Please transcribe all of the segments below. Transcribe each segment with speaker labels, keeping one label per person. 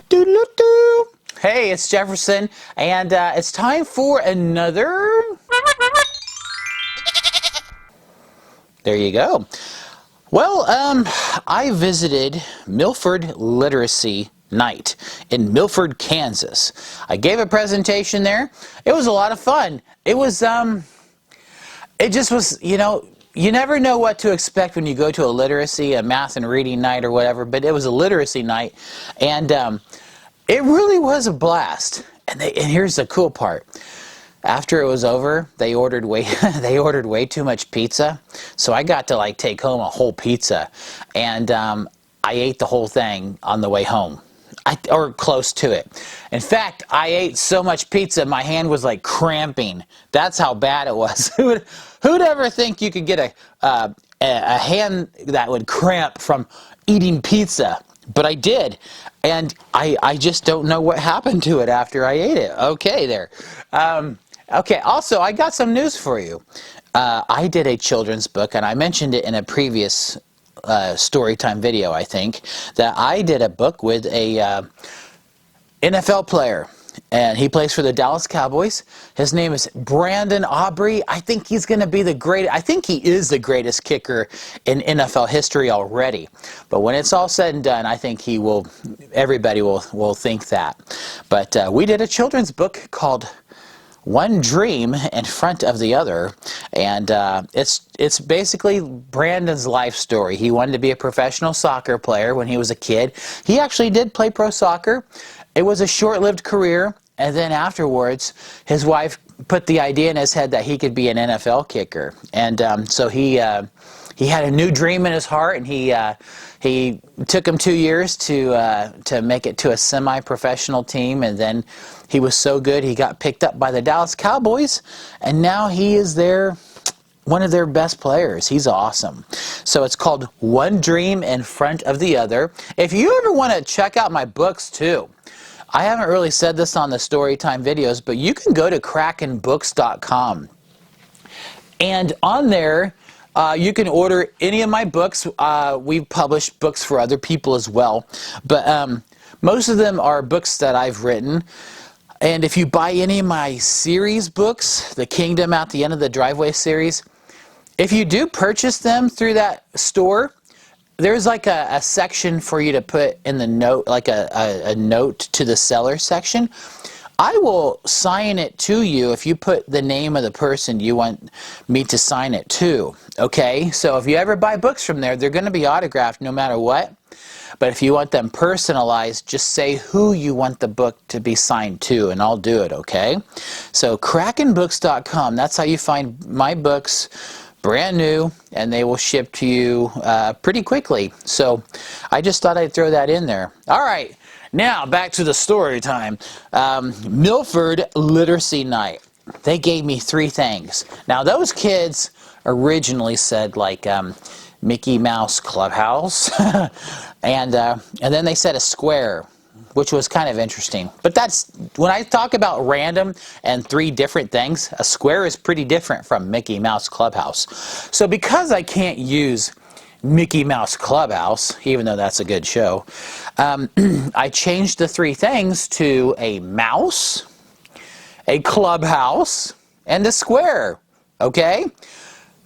Speaker 1: Doo-doo-doo. Hey, it's Jefferson, and it's time for another... There you go. Well, I visited Milford Literacy Night in Milford, Kansas. I gave a presentation there. It was a lot of fun. It was, it just was, you never know what to expect when you go to a math and reading night or whatever, but it was a literacy night, and it really was a blast. And here's the cool part. After it was over, they ordered way too much pizza, so I got to take home a whole pizza, and I ate the whole thing on the way home, or close to it. In fact, I ate so much pizza, my hand was cramping. That's how bad it was. Who'd ever think you could get a hand that would cramp from eating pizza? But I did, and I just don't know what happened to it after I ate it. Okay, there. Okay, also, I got some news for you. I did a children's book, and I mentioned it in a previous Storytime video, I think, that I did a book with a NFL player, and he plays for the Dallas Cowboys. His name is Brandon Aubrey. I think he's going to be I think he is the greatest kicker in NFL history already. But when it's all said and done, I think everybody will think that. But we did a children's book called One Dream in Front of the Other, and it's basically Brandon's life story. He wanted to be a professional soccer player when he was a kid. He actually did play pro soccer. It was a short-lived career, and then afterwards, his wife put the idea in his head that he could be an NFL kicker, and so he had a new dream in his heart, and he took him 2 years to make it to a semi-professional team, and then he was so good he got picked up by the Dallas Cowboys, and now he is one of their best players. He's awesome. So it's called One Dream in Front of the Other. If you ever want to check out my books too, I haven't really said this on the Storytime videos, but you can go to krakenbooks.com, and on there you can order any of my books. We've published books for other people as well, but most of them are books that I've written. And if you buy any of my series books, the Kingdom at the End of the Driveway series, if you do purchase them through that store, there's a section for you to put in the note, a note to the seller section. I will sign it to you if you put the name of the person you want me to sign it to, okay? So if you ever buy books from there, they're going to be autographed no matter what. But if you want them personalized, just say who you want the book to be signed to, and I'll do it, okay? So krakenbooks.com, that's how you find my books, brand new, and they will ship to you pretty quickly. So I just thought I'd throw that in there. All right, now back to the story time. Milford Literacy Night. They gave me 3 things. Now those kids originally said Mickey Mouse Clubhouse, and then they said a square, which was kind of interesting. But that's, when I talk about random and 3 different things, a square is pretty different from Mickey Mouse Clubhouse. So because I can't use Mickey Mouse Clubhouse, even though that's a good show, I changed the 3 things to a mouse, a clubhouse, and a square, okay?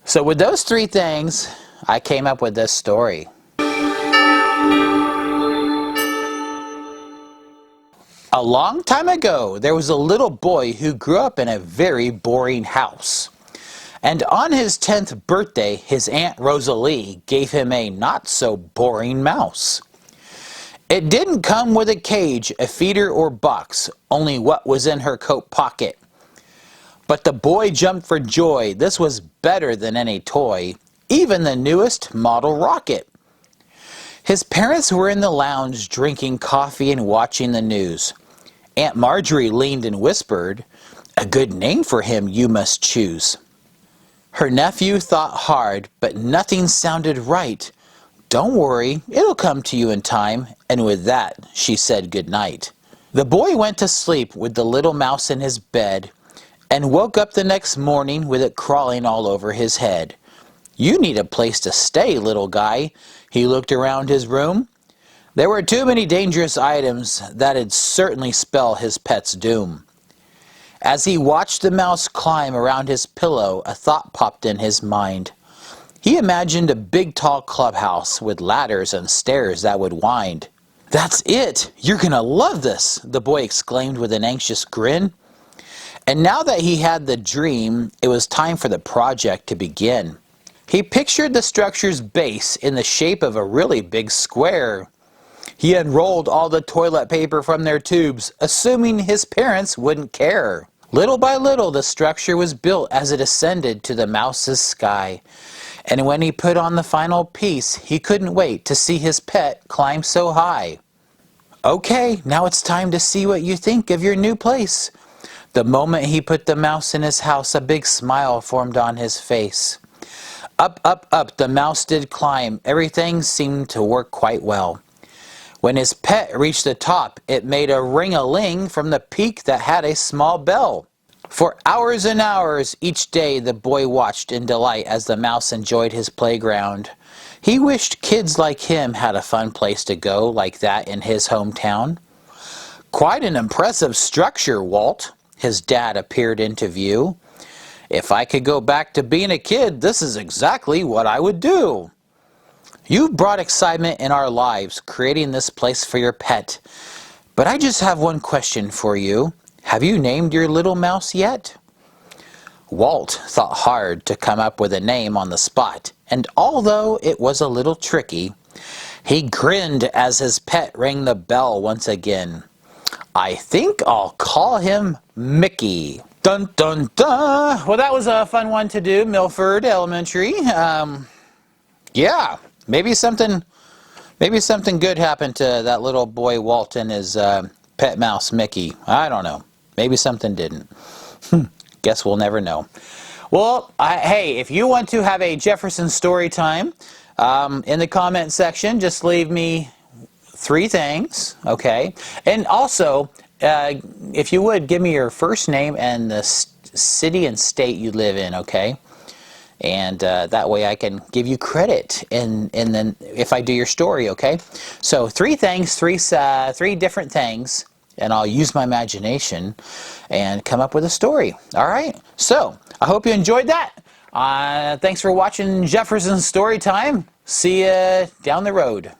Speaker 1: So with those 3 things, I came up with this story. A long time ago, there was a little boy who grew up in a very boring house. And on his 10th birthday, his Aunt Rosalie gave him a not-so-boring mouse. It didn't come with a cage, a feeder, or box, only what was in her coat pocket. But the boy jumped for joy. This was better than any toy, even the newest model rocket. His parents were in the lounge drinking coffee and watching the news. Aunt Marjorie leaned and whispered, "A good name for him you must choose." Her nephew thought hard, but nothing sounded right. "Don't worry, it'll come to you in time," and with that, she said goodnight. The boy went to sleep with the little mouse in his bed, and woke up the next morning with it crawling all over his head. "You need a place to stay, little guy." He looked around his room. There were too many dangerous items that'd certainly spell his pet's doom. As he watched the mouse climb around his pillow, a thought popped in his mind. He imagined a big tall clubhouse with ladders and stairs that would wind. "That's it! You're gonna love this!" the boy exclaimed with an anxious grin. And now that he had the dream, it was time for the project to begin. He pictured the structure's base in the shape of a really big square. He unrolled all the toilet paper from their tubes, assuming his parents wouldn't care. Little by little, the structure was built as it ascended to the mouse's sky. And when he put on the final piece, he couldn't wait to see his pet climb so high. "Okay, now it's time to see what you think of your new place." The moment he put the mouse in his house, a big smile formed on his face. Up, up, up the mouse did climb. Everything seemed to work quite well. When his pet reached the top, it made a ring-a-ling from the peak that had a small bell. For hours and hours each day the boy watched in delight as the mouse enjoyed his playground. He wished kids like him had a fun place to go like that in his hometown. "Quite an impressive structure, Walt." His dad appeared into view. "If I could go back to being a kid, this is exactly what I would do." "You've brought excitement in our lives, creating this place for your pet. But I just have one question for you. Have you named your little mouse yet?" Walt thought hard to come up with a name on the spot, and although it was a little tricky, he grinned as his pet rang the bell once again. "I think I'll call him Mickey." Dun dun dun! Well, that was a fun one to do, Milford Elementary. Yeah. Maybe something good happened to that little boy Walt and his pet mouse Mickey. I don't know. Maybe something didn't. Guess we'll never know. Well, hey, if you want to have a Jefferson story time, in the comment section, just leave me 3 things, okay? And also, if you would, give me your first name and the city and state you live in, okay? And that way I can give you credit and then if I do your story, okay? So 3 things, 3 different things, and I'll use my imagination and come up with a story. All right? So I hope you enjoyed that. Thanks for watching Jefferson Story Time. See you down the road.